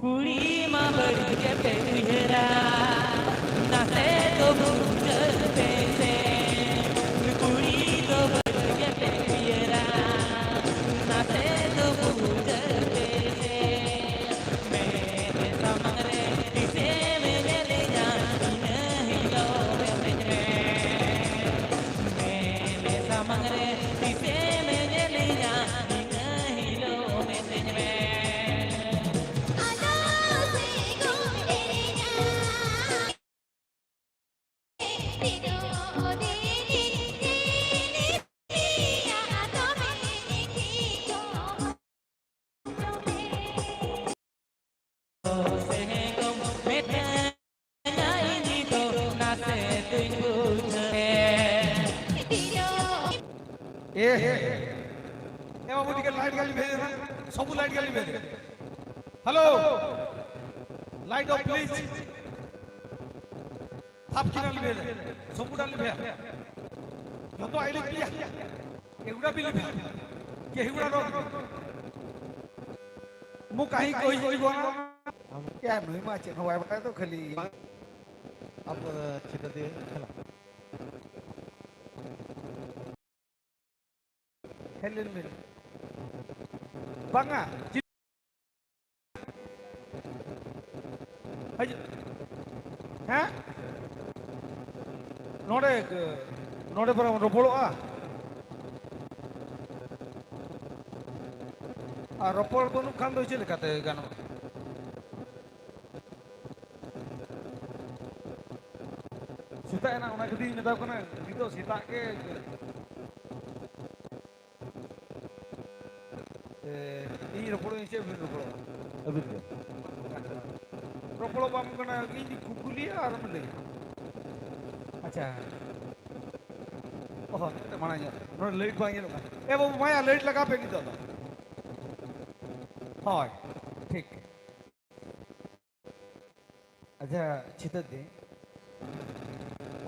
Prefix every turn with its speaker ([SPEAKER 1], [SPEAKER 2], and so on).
[SPEAKER 1] Kuli ma berge pe uhera, nase to bujal pese. Kuli to berge pe uhera, nase to bujal pese. Mere samare dise mere le ja, nahi lo mere. Mere samare dise mere le ja, nahi lo mere.
[SPEAKER 2] ए बाबू टिके light गाली भेज देना सब light गाली भेज दे hello light of please थाप की डाली भेज सब डाली भेज जो तो आइले किया एगुड़ा बिल भेज के एगुड़ा रो मु कहीं कोई जीवो ना हम क्या नहीं माचे हवाई बताए तो खाली अब चिता दे चला हेलेन में banga aja ha node para ropolo ropol bonu kan do chile kate gano sita enak ona gedi meta kana gitu sita ke ini ropolo ini siapa ropolo abis ya ropolo bang kena ini kukulia apa lagi acha oh kita mana ya no light bang ini वो माया light लगा पे नहीं दादा हाँ ठीक अच्छा चिता दे